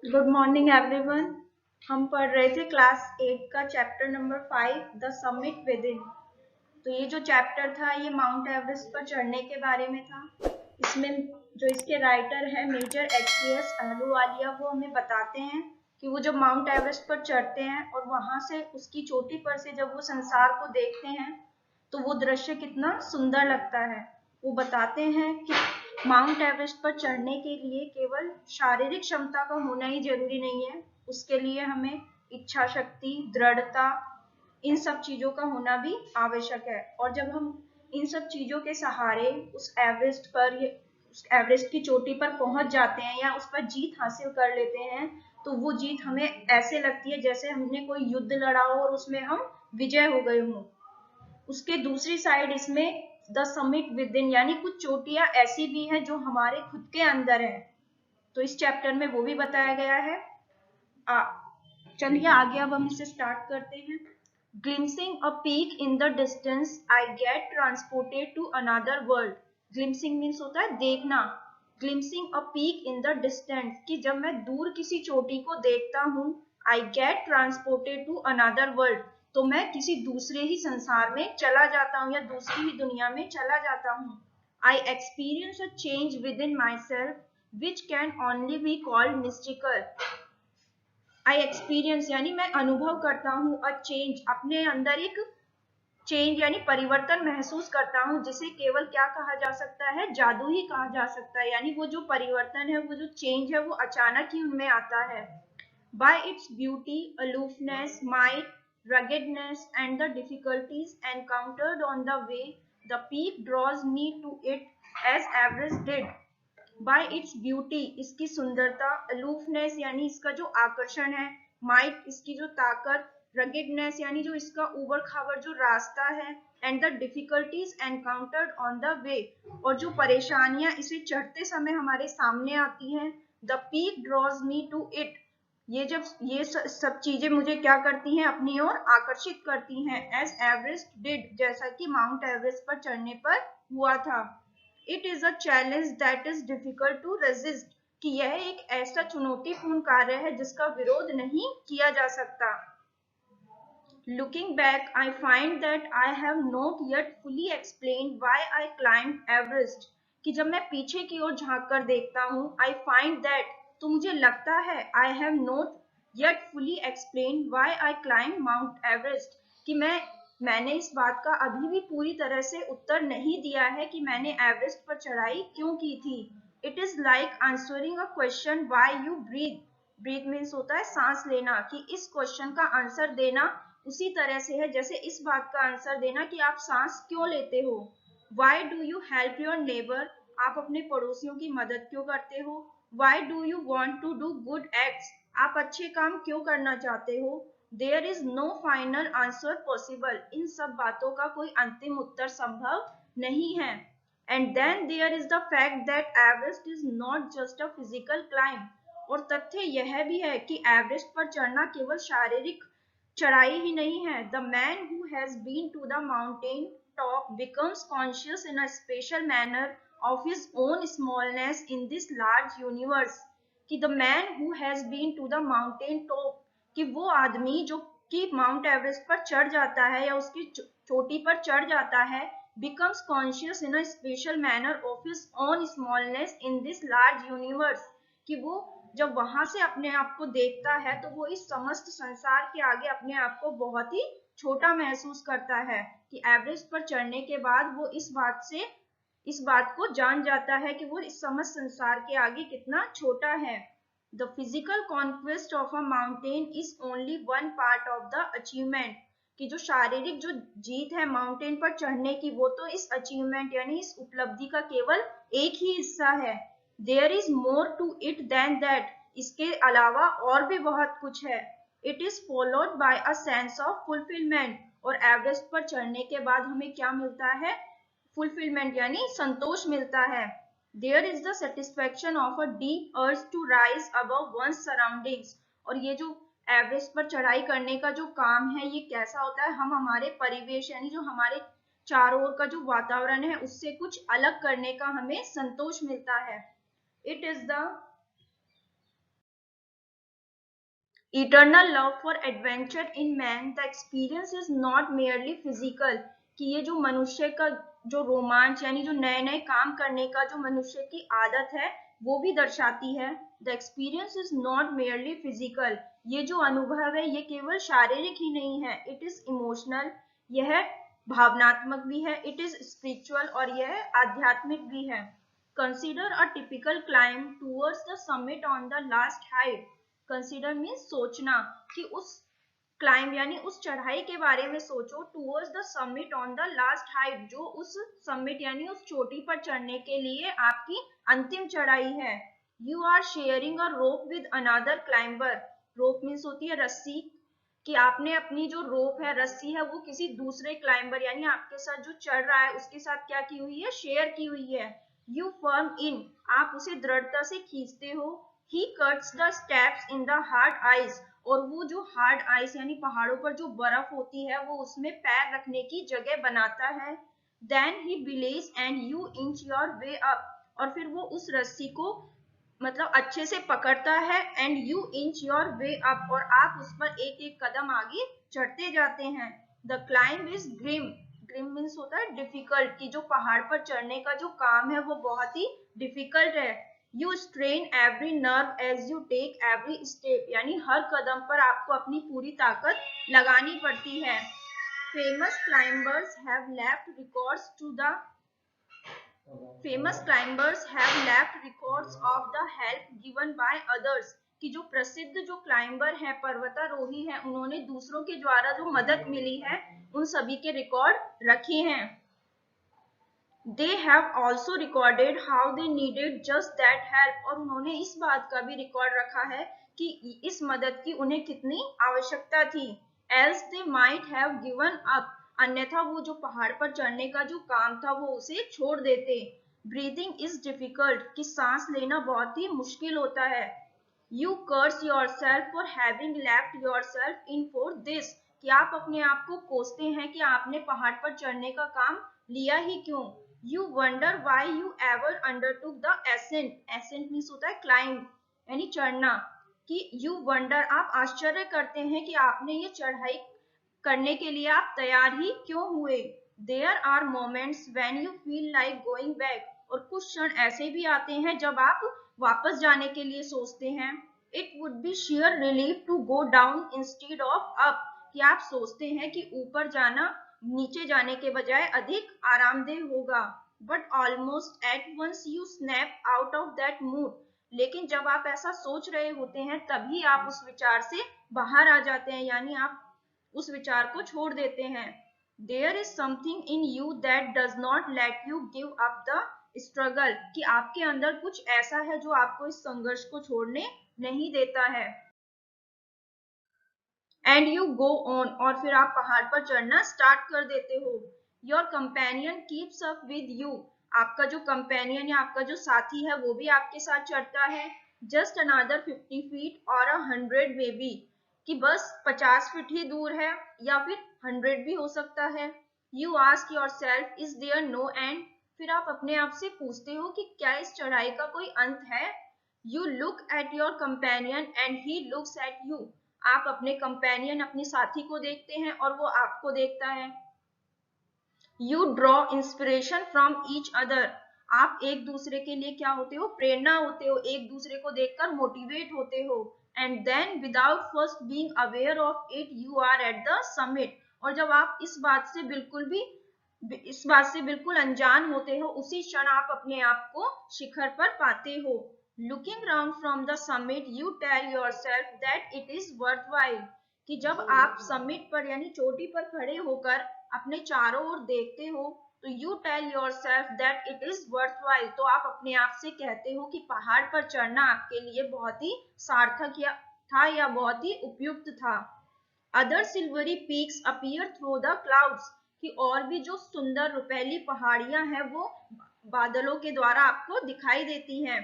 Good morning everyone. हम पढ़ रहे थे क्लास 8 का chapter number 5 the summit with in. तो ये जो चैप्टर था ये माउंट एवरेस्ट पर चढ़ने के बारे में था। इसमें जो इसके राइटर है मेजर एचसीएस अहलूवालिया, वो हमें बताते हैं कि वो जब माउंट एवरेस्ट पर चढ़ते हैं और वहां से उसकी चोटी पर से जब वो संसार को देखते हैं तो वो दृश्य कितना सुंदर लगता है। वो बताते हैं कि माउंट एवरेस्ट पर चढ़ने के लिए केवल शारीरिक क्षमता का होना ही जरूरी नहीं है, उसके लिए हमें इच्छा शक्ति, दृढ़ता, इन सब चीजों का होना भी आवश्यक है। और जब हम इन सब चीजों के सहारे उस एवरेस्ट की चोटी पर पहुंच जाते हैं या उस पर जीत हासिल कर लेते हैं तो वो जीत हमें ऐसे लगती है जैसे हमने कोई युद्ध लड़ा हो और उसमें हम विजय हो गए हों। उसके दूसरी साइड इसमें द समिट विद इन, यानी कुछ चोटियां ऐसी भी हैं जो हमारे खुद के अंदर है। तो इस चैप्टर में वो भी बताया गया है। चलिए आगे अब हम इसे स्टार्ट करते हैं। Glimpsing a peak in the distance I get transported to another world. Glimpsing means होता है देखना। Glimpsing a peak in the distance कि जब मैं दूर किसी चोटी को देखता हूँ, I get transported to another world, तो मैं किसी दूसरे ही संसार में चला जाता हूँ या दूसरी ही दुनिया में चला जाता हूँ। I experience a change with in my self which can only be called mystical. I experience यानी मैं अनुभव करता हूँ, अ चेंज अपने अंदर एक चेंज यानी परिवर्तन महसूस करता हूँ, जिसे केवल क्या कहा जा सकता है, जादू ही कहा जा सकता है। यानी वो जो परिवर्तन है, वो जो चेंज है, वो अचानक ही उनमें आता है। By its beauty, aloofness, might, ruggedness and the difficulties encountered on the way, the peak draws me to it as Everest did. Bye its beauty इसकी सुंदरता, अलूफनेस यानी इसका जो आकर्षण है, माइट इसकी जो ताकत, रगेडनेस यानी जो इसका उबड़ खाबड़ जो रास्ता है, and the difficulties encountered on the way और जो परेशानियां इसे चढ़ते समय हमारे सामने आती हैं, the peak draws me to it, ये जब ये सब चीजें मुझे क्या करती हैं, अपनी ओर आकर्षित करती हैं, एज एवरेस्ट डिड जैसा कि माउंट एवरेस्ट पर चढ़ने पर हुआ था। It is a challenge that is difficult to resist कि यह एक ऐसा चुनौतीपूर्ण कार्य है जिसका विरोध नहीं किया जा सकता। Looking back I find that I have not yet fully explained why I climb Everest, कि जब मैं पीछे की ओर झांक कर देखता हूँ, आई फाइंड दैट तो मुझे लगता है, I have not yet fully explained why I climb mount Everest, कि मैंने इस बात का अभी भी पूरी तरह से उत्तर नहीं दिया है कि मैंने एवरेस्ट पर चढ़ाई क्यों की थी। It is like answering a question why you breathe. Breathe means होता है सांस लेना, कि इस क्वेश्चन का आंसर देना उसी तरह से है जैसे इस बात का आंसर देना कि आप सांस क्यों लेते हो। Why do you help your neighbour, आप अपने पड़ोसियों की मदद क्यों करते हो। Why do you want to do good acts, आप अच्छे काम क्यों करना चाहते हो। There is no final answer possible, इन सब बातों का कोई अंतिम उत्तर संभव नहीं है। And then there is the fact that Everest is not just a physical climb, और तथ्य यह भी है कि एवरेस्ट पर चढ़ना केवल शारीरिक चढ़ाई ही नहीं है। The man who has been to the mountain top becomes conscious in a special manner of his own smallness in this large universe, कि the man who has been to the mountain top, कि वो आदमी जो कि mount Everest पर चढ़ जाता है या उसकी चोटी पर चढ़ जाता है, becomes conscious in a special manner of his own smallness in this large universe, कि वो जब वहां से अपने आप को देखता है तो वो इस समस्त संसार के आगे अपने आप को बहुत ही छोटा महसूस करता है, कि एवरेस्ट पर चढ़ने के बाद वो इस बात को जान जाता है कि वो इस समस्त संसार के आगे कितना छोटा है। The physical conquest of a mountain is only one part of the achievement, कि जो शारीरिक जो जीत है माउंटेन पर चढ़ने की, वो तो इस अचीवमेंट यानी इस उपलब्धि का केवल एक ही हिस्सा है। There is more to it than that, इसके अलावा और भी बहुत कुछ है। It is followed by a sense of fulfilment, और एवरेस्ट पर चढ़ने के बाद हमें क्या मिलता है, फुलफिलमेंट यानी संतोष मिलता है। There is the satisfaction of a deep urge to rise above one's surroundings, और ये जो एवरेस्ट पर चढ़ाई करने का जो काम है, ये कैसा होता है, हम हमारे परिवेश यानी जो हमारे चारों ओर का जो वातावरण है उससे कुछ अलग करने का हमें संतोष मिलता है। It is the eternal love for adventure in man, the experience is not merely physical, कि ये जो मनुष्य का जो रोमांच यानी जो नए नए काम करने का जो मनुष्य की आदत है वो भी दर्शाती है। The experience is not merely physical, ये जो अनुभव है ये केवल शारीरिक ही नहीं है, इट इज इमोशनल, यह भावनात्मक भी है, इट इज स्पिरिचुअल और यह आध्यात्मिक भी है। Consider a typical climb towards the summit on the last height. Consider means सोचना, कि उस क्लाइंब यानी उस चढ़ाई के बारे में सोचो, towards the summit on the last height, जो उस समिट यानी उस चोटी पर चढ़ने के लिए आपकी अंतिम चढ़ाई है। You are sharing a rope with another climber, rope means होती है रस्सी, कि आपने अपनी जो रोप है रस्सी है वो किसी दूसरे क्लाइंबर यानी आपके साथ जो चढ़ रहा है उसके साथ क्या की हुई है, शेयर की हुई है। यू फर्म इन, आप उसे दृढ़ता से खींचते हो। ही cuts the steps in the hard ice, और वो जो हार्ड आइस यानी पहाड़ों पर जो बर्फ होती है वो उसमें पैर रखने की जगह बनाता है। Then he believes and you inch your way up, और फिर वो उस रस्सी को मतलब अच्छे से पकड़ता है, and you inch your way up, और आप उस पर एक एक कदम आगे चढ़ते जाते हैं। The climb is grim, grim means होता है डिफिकल्ट, कि जो पहाड़ पर चढ़ने का जो काम है वो बहुत ही डिफिकल्ट है। You strain every nerve as you take every step, यानी हर कदम पर आपको अपनी पूरी ताकत लगानी पड़ती है। Famous climbers have left records to the Famous climbers have left records of the help given by others, कि जो प्रसिद्ध जो क्लाइंबर हैं पर्वतारोही हैं उन्होंने दूसरों के द्वारा जो मदद मिली है उन सभी के रिकॉर्ड रखे हैं। They have also recorded how they needed just that help, और उन्होंने इस बात का भी रिकॉर्ड रखा है कि इस मदद की उन्हें कितनी आवश्यकता थी। Else they might have given up, अन्यथा वो जो पहाड़ पर चढ़ने का जो काम था वो उसे छोड़ देते। ब्रीदिंग इज डिफिकल्ट, कि सांस लेना बहुत ही मुश्किल होता है। You curse yourself for having left yourself in for this, कि आप अपने आप को कोसते हैं कि आपने पहाड़ पर चढ़ने का काम लिया ही क्यों। You wonder why you ever undertook the ascent, ascent means होता है क्लाइंब यानी चढ़ना, कि यू वंडर आप आश्चर्य करते हैं कि आपने ये चढ़ाई करने के लिए आप तैयार ही क्यों हुए। There are moments when you feel like going back, और कुछ क्षण ऐसे भी आते हैं जब आप वापस जाने के लिए सोचते हैं। It would be sheer relief to go down instead of up, कि आप सोचते हैं कि ऊपर जाना नीचे जाने के बजाय अधिक आरामदेह होगा। But almost at once you snap out of that mood, लेकिन जब आप ऐसा सोच रहे होते हैं तभी आप उस विचार से बाहर आ जाते हैं, यानी आप उस विचार को छोड़ देते हैं। There is something in you that does not let you give up the struggle, कि आपके अंदर कुछ ऐसा है जो आपको इस संघर्ष को छोड़ने नहीं देता है। एंड यू गो ऑन, और फिर आप पहाड़ पर चढ़ना स्टार्ट कर देते हो। Your companion keeps up with you, आपका जो कंपेनियन या आपका जो साथी है वो भी आपके साथ चढ़ता है। जस्ट अनदर 50 फीट और 100 मे बी, कि बस 50 फीट ही दूर है या फिर 100 भी हो सकता है। You ask yourself is there no end, फिर आप अपने आप से पूछते हो कि क्या इस चढ़ाई का कोई अंत है। You look at your companion and he looks at you, आप अपने कंपेनियन अपने साथी को देखते हैं और वो आपको देखता है। You draw inspiration from each other, आप एक दूसरे के लिए क्या होते हो, प्रेरणा होते हो, एक दूसरे को देखकर मोटिवेट होते हो। And then without first being aware of it you are at the summit, और जब आप इस बात से बिल्कुल अनजान होते हो उसी क्षण आप अपने आप को शिखर पर पाते हो। Looking round from the summit you tell yourself that it is worthwhile, कि जब आप समिट पर यानी चोटी पर खड़े होकर अपने चारों ओर देखते हो तो you tell yourself that it is worthwhile, तो आप अपने आप से कहते हो कि पहाड़ पर चढ़ना आपके लिए बहुत ही सार्थक था या बहुत ही उपयुक्त था। Other silvery peaks appear through the clouds, कि और भी जो सुंदर रुपैली पहाड़ियां हैं वो बादलों के द्वारा आपको दिखाई देती हैं।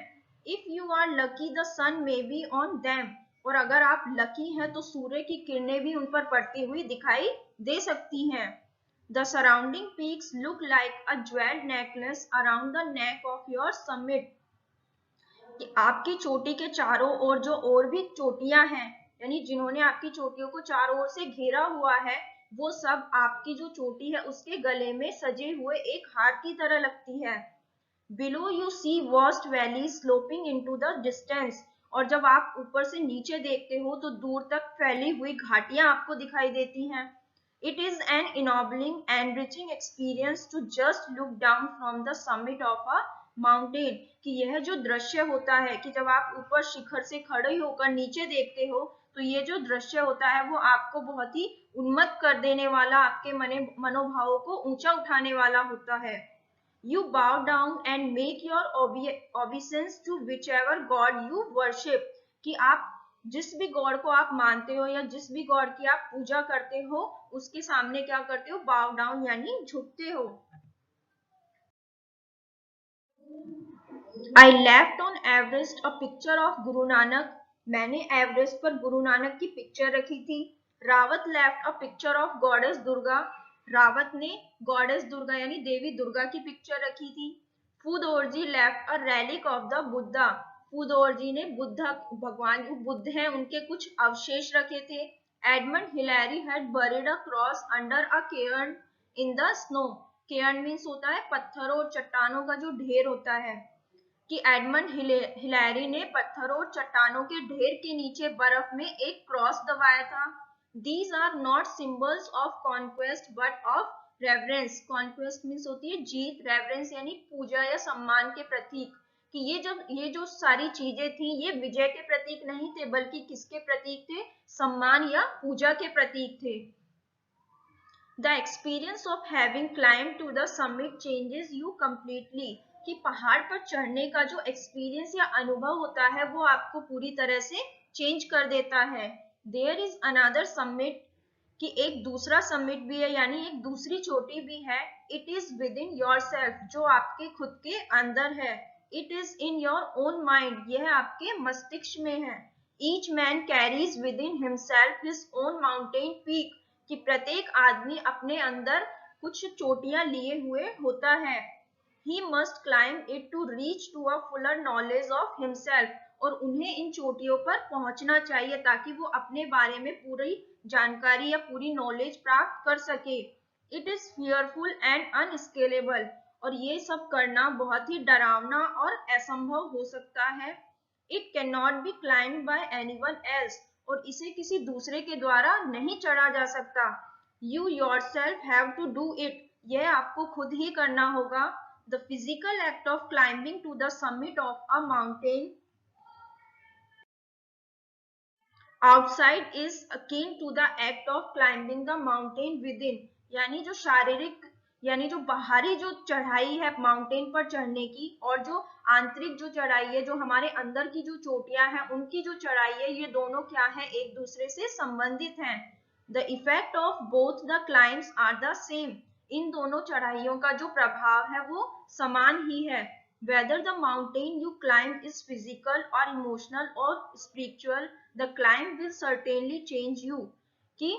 If you are lucky the sun may be on them, और अगर आप लकी हैं तो सूर्य की किरणें भी उन पर पड़ती हुई दिखाई दे सकती हैं। The surrounding peaks look like a jewelled necklace around the neck of your summit, कि आपकी चोटी के चारों ओर जो और भी चोटियां हैं यानी जिन्होंने आपकी चोटियों को चारों ओर से घेरा हुआ है, वो सब आपकी जो चोटी है उसके गले में सजे हुए एक हार की तरह लगती है। Below you see vast valley sloping into the distance, और जब आप ऊपर से नीचे देखते हो तो दूर तक फैली हुई घाटियां आपको दिखाई देती हैं। It is an enabling enriching experience to just look down from the summit of a mountain, कि यह जो दृश्य होता है कि जब आप ऊपर शिखर से खड़े होकर नीचे देखते हो तो ये जो दृश्य होता है वो आपको बहुत ही उन्मत्त कर देने वाला, आपके मनोभावों को ऊंचा उठाने वाला होता है। You bow down and make your obeisance to whichever God you worship, कि आप जिस भी गॉड को आप मानते हो या जिस भी गॉड की आप पूजा करते हो उसके सामने क्या करते हो, bow down यानी झुकते हो। I left on Everest a picture of Guru Nanak, मैंने एवरेस्ट पर गुरु नानक की पिक्चर रखी थी। Rawat left a picture of goddess Durga, Rawat ने गॉडेस दुर्गा यानी देवी दुर्गा की पिक्चर रखी थी। फूदोरजी left a relic of the Buddha, फूदोरजी ने बुद्धा, भगवान जो बुद्ध हैं उनके कुछ अवशेष रखे थे। Edmund Hillary had buried a cross under a cairn in the snow, cairn means होता है पत्थरों और चट्टानों का जो ढेर होता है, कि एडमंड हिलैरी ने पत्थरों और चट्टानों के ढेर के नीचे बर्फ में एक क्रॉस दबाया था। These are not symbols of conquest but of reverence, conquest means होती है जीत, reverence यानी पूजा या सम्मान के प्रतीक, कि ये जो सारी चीजें थी ये विजय के प्रतीक नहीं थे बल्कि किसके प्रतीक थे, सम्मान या पूजा के प्रतीक थे। The experience of having climbed to the summit changes you completely, कि पहाड़ पर चढ़ने का जो एक्सपीरियंस या अनुभव होता है वो आपको पूरी तरह से चेंज कर देता है। There is another summit, कि एक दूसरा समिट भी है यानी एक दूसरी चोटी भी है। It is within yourself, जो आपके खुद के अंदर है। It is in your own mind, यह आपके मस्तिष्क में है। Each man carries within himself his own mountain peak, कि प्रत्येक आदमी अपने अंदर कुछ चोटियां लिए हुए होता है। He must climb it to reach to a fuller knowledge of himself, और उन्हें इन चोटियों पर पहुंचना चाहिए ताकि वो अपने बारे में पूरी जानकारी या पूरी नॉलेज प्राप्त कर सके। It is fearful and unscalable, और ये सब करना बहुत ही डरावना और असंभव हो सकता है। It cannot be climbed by anyone else, और इसे किसी दूसरे के द्वारा नहीं चढ़ा जा सकता। You yourself have to do it, यह आपको खुद ही करना होगा। The physical act of climbing to the summit of a mountain outside is akin to the act of climbing the mountain within, यानी जो शारीरिक यानी जो बाहरी जो चढ़ाई है माउंटेन पर चढ़ने की और जो आंतरिक जो चढ़ाई है, जो हमारे अंदर की जो चोटियां हैं उनकी जो चढ़ाई है, ये दोनों क्या है, एक दूसरे से संबंधित हैं। The effect of both the climbs are the same, इन दोनों चढ़ाइयों का जो प्रभाव है वो समान ही है। Whether the mountain you climb is physical or emotional or spiritual, the climb will certainly change you, कि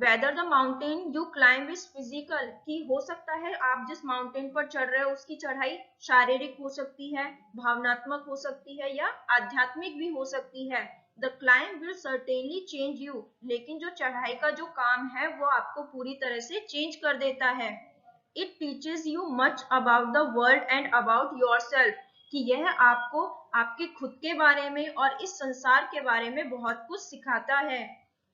whether the mountain you climb is physical, कि हो सकता है आप जिस माउंटेन पर चढ़ रहे हो उसकी चढ़ाई शारीरिक हो सकती है, भावनात्मक हो सकती है या आध्यात्मिक भी हो सकती है। The climb will certainly change you, लेकिन जो चढ़ाई का जो काम है वो आपको पूरी तरह से चेंज कर देता है। It teaches you much about the world and about yourself, कि यह आपको आपके खुद के बारे में और इस संसार के बारे में बहुत कुछ सिखाता है।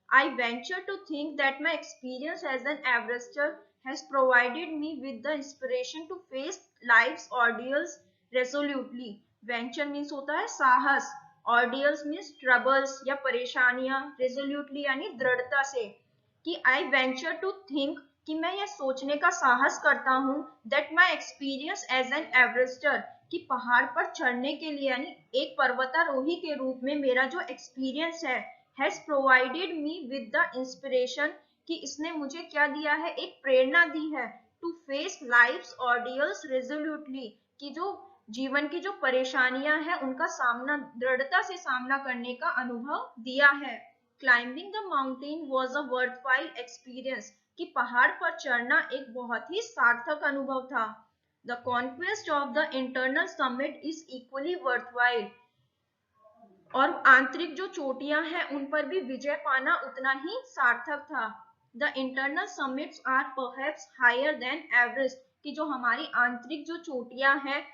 I venture to think that my experience as an Everester has provided me with the inspiration to face life's ordeals resolutely. Venture means होता है साहस, ordeals means troubles या परेशानियां, resolutely यानी दृढ़ता से, कि I venture to think, कि मैं यह सोचने का साहस करता हूँ that my experience as an Everester, कि पहाड़ पर चढ़ने के लिए यानी एक पर्वतारोही के रूप में मेरा जो एक्सपीरियंस है has provided me with the inspiration, कि इसने मुझे क्या दिया है, एक प्रेरणा दी है to face life's ordeals resolutely, कि जो जीवन की जो परेशानियां हैं उनका सामना दृढ़ता से सामना करने का अनुभव दिया है। Climbing the mountain was a worthwhile experience, कि पहाड़ पर चढ़ना एक बहुत ही सार्थक अनुभव था। The conquest of the internal summit is equally worthwhile, और आंतरिक जो चोटियां हैं उन पर भी विजय पाना उतना ही सार्थक था। The internal summits are perhaps higher than Everest, कि जो हमारी आंतरिक जो चोटियां हैं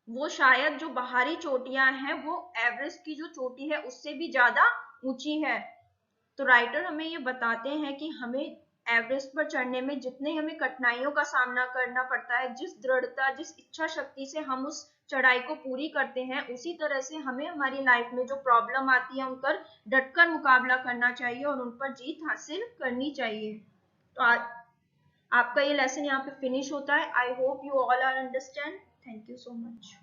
वो शायद जो बाहरी चोटियां हैं वो एवरेस्ट की जो चोटी है उससे भी ज्यादा ऊंची है। तो राइटर हमें ये बताते हैं कि हमें एवरेस्ट पर चढ़ने में जितने हमें कठिनाइयों का सामना करना पड़ता है, जिस दृढ़ता जिस इच्छा शक्ति से हम उस चढ़ाई को पूरी करते हैं, उसी तरह से हमें हमारी लाइफ में जो प्रॉब्लम आती है उनका डटकर मुकाबला करना चाहिए और उन पर जीत हासिल करनी चाहिए। तो आज आपका ये लेसन यहाँ पे फिनिश होता है। I hope you all are understand. Thank you so much.